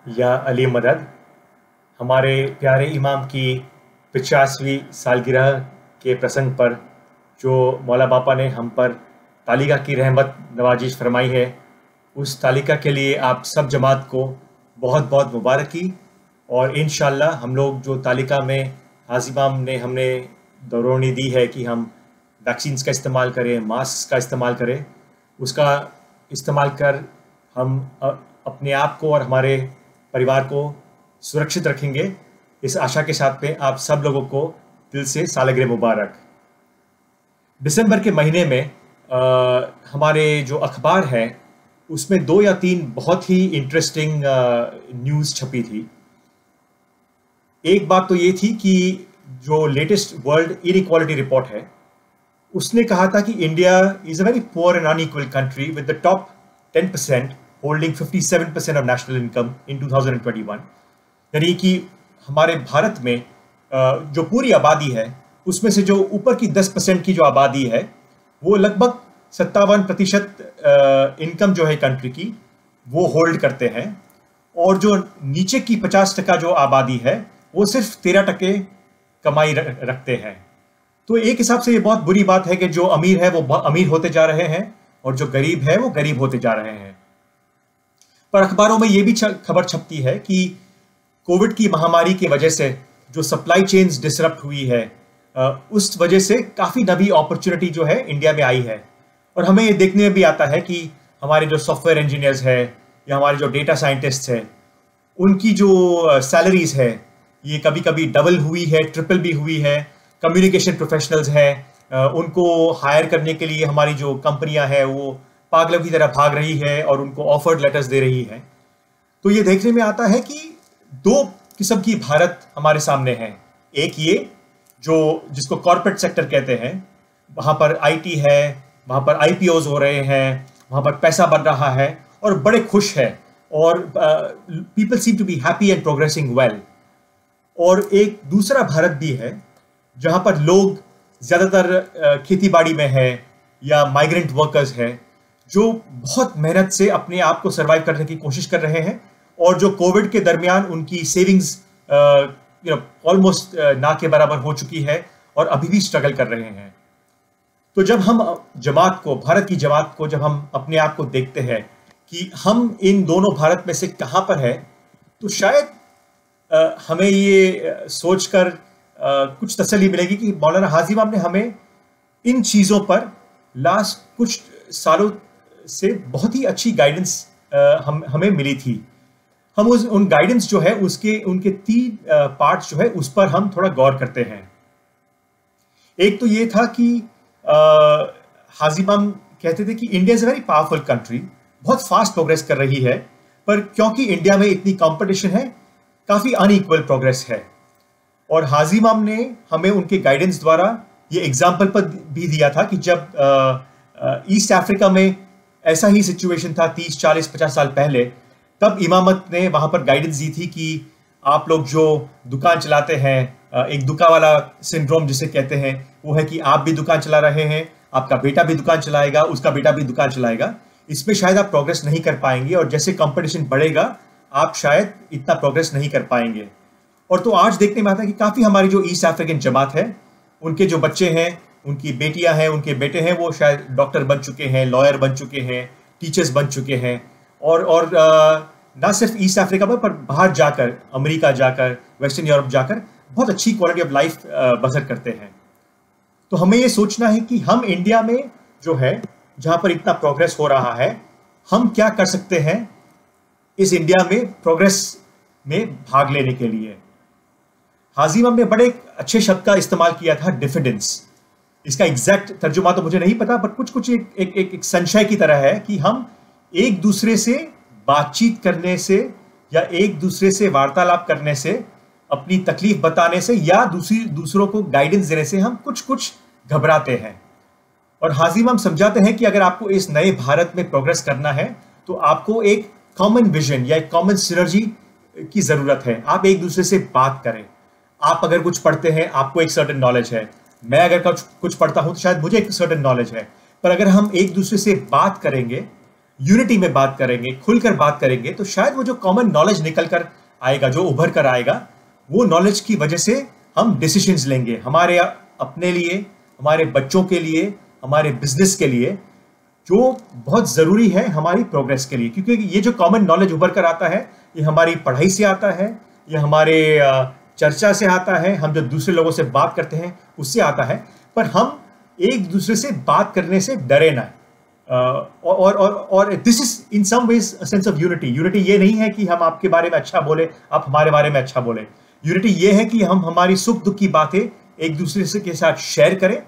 या अली मदद। हमारे प्यारे इमाम की 50वीं सालगिरह के प्रसंग पर जो मौला बापा ने हम पर तालिका की रहमत नवाजिश फरमाई है, उस तालिका के लिए आप सब जमात को बहुत बहुत मुबारकी। और इंशाअल्लाह हम लोग जो तालिका में हाजिमाम ने हमने दौरौनी दी है कि हम वैक्सीन्स का इस्तेमाल करें, मास्क का इस्तेमाल करें, उसका इस्तेमाल कर हम अपने आप को और हमारे परिवार को सुरक्षित रखेंगे। इस आशा के साथ में आप सब लोगों को दिल से सालगिरह मुबारक। दिसंबर के महीने में हमारे जो अखबार है उसमें 2 या 3 बहुत ही इंटरेस्टिंग न्यूज़ छपी थी। एक बात तो ये थी कि जो लेटेस्ट वर्ल्ड इनइक्वालिटी रिपोर्ट है उसने कहा था कि India is a very poor and unequal country with the top 10% holding 57% of national income in 2021। यानी कि हमारे भारत में जो पूरी आबादी है उसमें से जो ऊपर की 10% की जो आबादी है वो लगभग 57% इनकम जो है कंट्री की वो होल्ड करते हैं, और जो नीचे की 50% जो आबादी है वो सिर्फ 13% कमाई रखते हैं। तो एक हिसाब से ये बहुत बुरी बात है कि जो अमीर है वो अमीर होते जा रहे हैं और जो गरीब है वो गरीब होते जा रहे हैं। पर अखबारों में ये भी खबर छपती है कि कोविड की महामारी की वजह से जो सप्लाई चेन्स डिसरप्ट हुई है, उस वजह से काफ़ी नई अपॉर्चुनिटी जो है इंडिया में आई है। और हमें ये देखने में भी आता है कि हमारे जो सॉफ्टवेयर इंजीनियर्स है या हमारे जो डेटा साइंटिस्ट्स है, उनकी जो सैलरीज है ये कभी कभी डबल हुई है, ट्रिपल भी हुई है। कम्युनिकेशन प्रोफेशनल्स हैं, उनको हायर करने के लिए हमारी जो कंपनियां हैं वो पागलों की तरह भाग रही है और उनको ऑफर्ड लेटर्स दे रही है। तो ये देखने में आता है कि 2 किस्म की भारत हमारे सामने है। एक ये जो जिसको कॉर्पोरेट सेक्टर कहते हैं, वहाँ पर आईटी है, वहाँ पर आईपीओज हो रहे हैं, वहाँ पर पैसा बन रहा है और बड़े खुश है, और people seem to be happy and progressing well. और एक दूसरा भारत भी है जहाँ पर लोग ज़्यादातर खेती बाड़ी में है या माइग्रेंट वर्कर्स है, जो बहुत मेहनत से अपने आप को सर्वाइव करने की कोशिश कर रहे हैं, और जो कोविड के दरमियान उनकी सेविंग्स ऑलमोस्ट ना के बराबर हो चुकी है और अभी भी स्ट्रगल कर रहे हैं। तो जब हम जमात को, भारत की जमात को, जब हम अपने आप को देखते हैं कि हम इन दोनों भारत में से कहाँ पर है, तो शायद हमें ये सोचकर कुछ तसल्ली मिलेगी कि मौलाना हाजी इमाम ने हमें इन चीज़ों पर लास्ट कुछ सालों से बहुत ही अच्छी गाइडेंस हमें मिली थी। हम उन गाइडेंस जो है उनके 3 पार्ट्स जो है उस पर हम थोड़ा गौर करते हैं। एक तो ये था कि हाजी इमाम कहते थे कि India is a very powerful country, बहुत फास्ट प्रोग्रेस कर रही है, पर क्योंकि इंडिया में इतनी कंपटीशन है काफ़ी अनइक्वल प्रोग्रेस है। और हाजी इमाम ने हमें उनके गाइडेंस द्वारा ये एग्जाम्पल पर भी दिया था कि जब ईस्ट अफ्रीका में ऐसा ही सिचुएशन था 30, 40, 50 साल पहले, तब इमामत ने वहाँ पर गाइडेंस दी थी कि आप लोग जो दुकान चलाते हैं, एक दुका वाला सिंड्रोम जिसे कहते हैं, वो है कि आप भी दुकान चला रहे हैं, आपका बेटा भी दुकान चलाएगा, उसका बेटा भी दुकान चलाएगा, इसमें शायद आप प्रोग्रेस नहीं कर पाएंगे, और जैसे कंपटीशन बढ़ेगा आप शायद इतना प्रोग्रेस नहीं कर पाएंगे। और तो आज देखने में आता है कि काफ़ी हमारी जो ईस्ट अफ्रीकन जमात है, उनके जो बच्चे हैं, उनकी बेटियां हैं, उनके बेटे हैं, वो शायद डॉक्टर बन चुके हैं, लॉयर बन चुके हैं, टीचर्स बन चुके हैं, और ना सिर्फ ईस्ट अफ्रीका में पर बाहर जाकर, अमेरिका जाकर, वेस्टर्न यूरोप जाकर बहुत अच्छी क्वालिटी ऑफ लाइफ बसर करते हैं। तो हमें ये सोचना है कि हम इंडिया में जो है, जहाँ पर इतना प्रोग्रेस हो रहा है, हम क्या कर सकते हैं इस इंडिया में प्रोग्रेस में भाग लेने के लिए। हाजी इमाम ने बड़े अच्छे शब्द का इस्तेमाल किया था, डिफिडेंस। इसका एग्जैक्ट तर्जुमा तो मुझे नहीं पता, पर कुछ एक संशय की तरह है कि हम एक दूसरे से बातचीत करने से या एक दूसरे से वार्तालाप करने से, अपनी तकलीफ बताने से या दूसरों को गाइडेंस देने से हम कुछ घबराते हैं। और हाजी इमाम समझाते हैं कि अगर आपको इस नए भारत में प्रोग्रेस करना है तो आपको एक कॉमन विजन या एक कॉमन सिनर्जी की ज़रूरत है। आप एक दूसरे से बात करें। आप अगर कुछ पढ़ते हैं, आपको एक सर्टेन नॉलेज है, मैं अगर कुछ पढ़ता हूं तो शायद मुझे एक सर्टेन नॉलेज है, पर अगर हम एक दूसरे से बात करेंगे यूनिटी में बात करेंगे, खुलकर बात करेंगे, तो शायद वो जो कॉमन नॉलेज निकल कर आएगा, जो उभर कर आएगा, वो नॉलेज की वजह से हम डिसीजंस लेंगे हमारे अपने लिए, हमारे बच्चों के लिए, हमारे बिजनेस के लिए, जो बहुत ज़रूरी है हमारी प्रोग्रेस के लिए। क्योंकि ये जो कॉमन नॉलेज उभर कर आता है, ये हमारी पढ़ाई से आता है, ये हमारे चर्चा से आता है, हम जो दूसरे लोगों से बात करते हैं उससे आता है। पर हम एक दूसरे से बात करने से डरे ना। और this is in some ways a sense of unity. Unity ये नहीं है कि हम आपके बारे में अच्छा बोले, आप हमारे बारे में अच्छा बोले। यूनिटी ये है कि हम हमारी सुख दुख की बातें एक दूसरे से के साथ शेयर करें,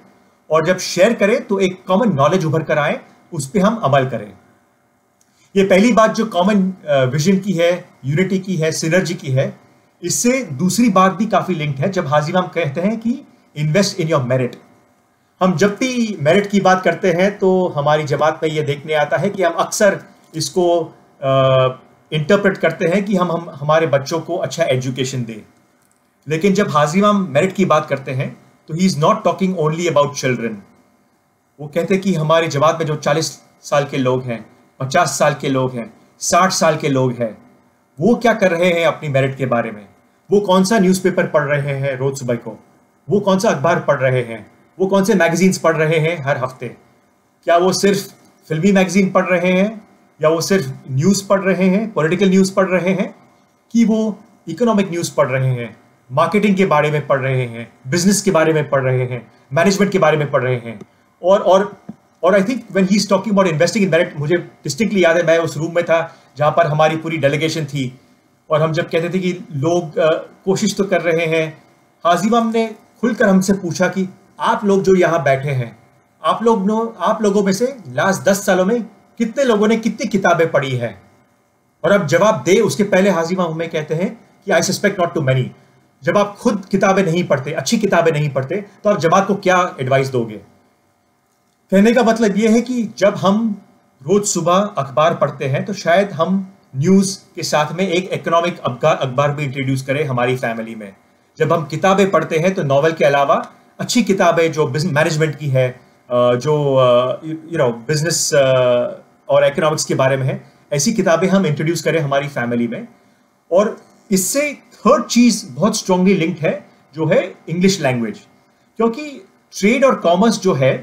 और जब शेयर करें तो एक कॉमन नॉलेज उभर कर आए, उस पर हम अमल करें। ये पहली बात जो कॉमन विजन की है, यूनिटी की है, सिनर्जी की है। इससे दूसरी बात भी काफी लिंक्ड है। जब हाजिम हम कहते हैं कि इन्वेस्ट इन योर मेरिट, हम जब भी मेरिट की बात करते हैं तो हमारी जमात में यह देखने आता है कि हम अक्सर इसको इंटरप्रेट करते हैं कि हम हमारे बच्चों को अच्छा एजुकेशन दें। लेकिन जब हाजिम हम मेरिट की बात करते हैं तो he is not talking only about children. वो कहते हैं कि हमारी जमात में जो 40 साल के लोग हैं, 50 साल के लोग हैं, 60 साल के लोग हैं, वो क्या कर रहे हैं अपनी मेरिट के बारे में। वो कौन सा न्यूज़पेपर पढ़ रहे हैं रोज सुबह को, वो कौन सा अखबार पढ़ रहे हैं, वो कौन से मैगजीन्स पढ़ रहे हैं हर हफ्ते। क्या वो सिर्फ फिल्मी मैगजीन पढ़ रहे हैं, या वो सिर्फ न्यूज़ पढ़ रहे हैं, पॉलिटिकल न्यूज़ पढ़ रहे हैं, कि वो इकोनॉमिक न्यूज़ पढ़ रहे हैं, मार्केटिंग के बारे में पढ़ रहे हैं, बिजनेस के बारे में पढ़ रहे हैं, मैनेजमेंट के बारे में पढ़ रहे हैं। और I think when he is talking about investing in merit, मुझे डिस्टिंक्टली याद है, मैं उस रूम में था जहां पर हमारी पूरी डेलीगेशन थी, और हम जब कहते थे कि लोग कोशिश तो कर रहे हैं, हाजिम ने खुलकर हमसे पूछा कि आप लोग जो यहाँ बैठे हैं, आप लोगों में से लास्ट 10 सालों में कितने लोगों ने कितनी किताबें पढ़ी है। और अब जवाब दे उसके पहले हाजिम हमें कहते हैं कि I suspect not too many. जब आप खुद किताबें नहीं पढ़ते, अच्छी किताबें नहीं पढ़ते, तो आप जमात को क्या एडवाइस दोगे। कहने का मतलब यह है कि जब हम रोज सुबह अखबार पढ़ते हैं तो शायद हम न्यूज़ के साथ में एक इकोनॉमिक अखबार भी इंट्रोड्यूस करें हमारी फैमिली में। जब हम किताबें पढ़ते हैं तो नॉवल के अलावा अच्छी किताबें जो मैनेजमेंट की है, जो बिजनेस और इकोनॉमिक्स के बारे में है, ऐसी किताबें हम इंट्रोड्यूस करें हमारी फैमिली में। और इससे थर्ड चीज बहुत स्ट्रांगली लिंक्ड है, जो है इंग्लिश लैंग्वेज। क्योंकि ट्रेड और कॉमर्स जो है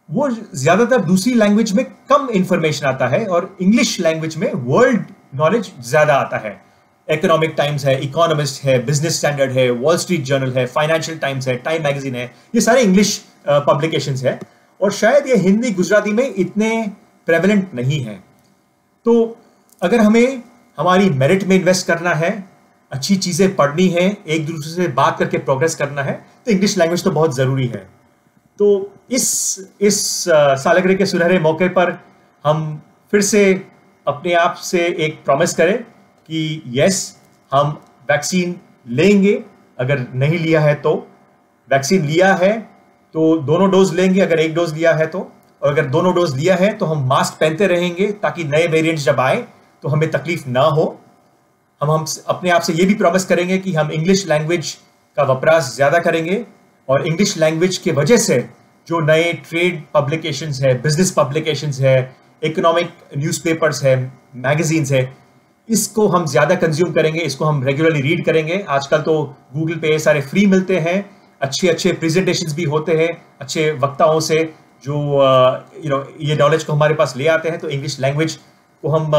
वो ज्यादातर दूसरी लैंग्वेज में कम इंफॉर्मेशन आता है, और इंग्लिश लैंग्वेज में वर्ल्ड नॉलेज ज्यादा आता है। इकोनॉमिक टाइम्स है, इकोनॉमिस्ट है, बिजनेस स्टैंडर्ड है, वॉल स्ट्रीट जर्नल है, फाइनेंशियल टाइम्स है, टाइम मैगजीन है, ये सारे इंग्लिश पब्लिकेशंस है, और शायद ये हिंदी गुजराती में इतने प्रेवलेंट नहीं है। तो अगर हमें हमारी मेरिट में इन्वेस्ट करना है, अच्छी चीजें पढ़नी है, एक दूसरे से बात करके प्रोग्रेस करना है, तो इंग्लिश लैंग्वेज तो बहुत जरूरी है। तो इस सालगिरह के सुनहरे मौके पर हम फिर से अपने आप से एक प्रॉमिस करें कि यस, हम वैक्सीन लेंगे। अगर नहीं लिया है तो, वैक्सीन लिया है तो दोनों डोज लेंगे, अगर एक डोज लिया है तो, और अगर दोनों डोज लिया है तो हम मास्क पहनते रहेंगे ताकि नए वेरिएंट्स जब आए तो हमें तकलीफ ना हो। हम अपने आप से ये भी प्रॉमिस करेंगे कि हम इंग्लिश लैंग्वेज का वपराश ज्यादा करेंगे, और इंग्लिश लैंग्वेज की वजह से जो नए ट्रेड पब्लिकेशंस है, बिजनेस पब्लिकेशंस है, इकोनॉमिक न्यूज़पेपर्स है, मैगजीन्स है, इसको हम ज्यादा कंज्यूम करेंगे, इसको हम रेगुलरली रीड करेंगे। आजकल तो गूगल पे सारे फ्री मिलते हैं, अच्छे प्रेजेंटेशंस भी होते हैं अच्छे वक्ताओं से, जो ये नॉलेज को हमारे पास ले आते हैं। तो इंग्लिश लैंग्वेज को हम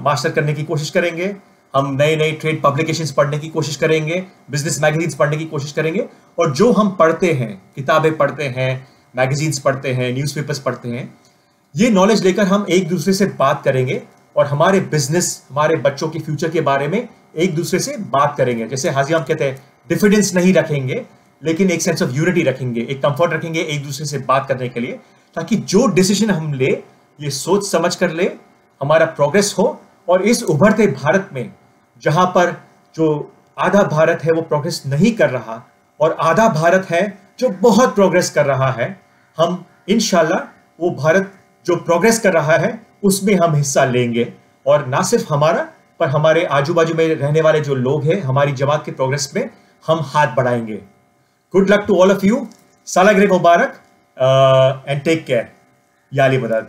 मास्टर करने की कोशिश करेंगे, हम नए ट्रेड पब्लिकेशंस पढ़ने की कोशिश करेंगे, बिजनेस मैगजीन्स पढ़ने की कोशिश करेंगे, और जो हम पढ़ते हैं, किताबें पढ़ते हैं, मैगजीन्स पढ़ते हैं, न्यूज़पेपर्स पढ़ते हैं, ये नॉलेज लेकर हम एक दूसरे से बात करेंगे, और हमारे बिजनेस, हमारे बच्चों के फ्यूचर के बारे में एक दूसरे से बात करेंगे। जैसे हाजी हम कहते हैं, डिफिडेंस नहीं रखेंगे, लेकिन एक सेंस ऑफ यूनिटी रखेंगे, एक कंफर्ट रखेंगे एक दूसरे से बात करने के लिए, ताकि जो डिसीजन हम ले ये सोच समझ कर ले, हमारा प्रोग्रेस हो। और इस उभरते भारत में, जहां पर जो आधा भारत है वो प्रोग्रेस नहीं कर रहा, और आधा भारत है जो बहुत प्रोग्रेस कर रहा है, हम इंशाल्लाह वो भारत जो प्रोग्रेस कर रहा है उसमें हम हिस्सा लेंगे, और ना सिर्फ हमारा, पर हमारे आजू बाजू में रहने वाले जो लोग हैं, हमारी जमात के प्रोग्रेस में हम हाथ बढ़ाएंगे। Good luck to all of you, सालगिरह मुबारक, एंड टेक केयर। या अली मदद।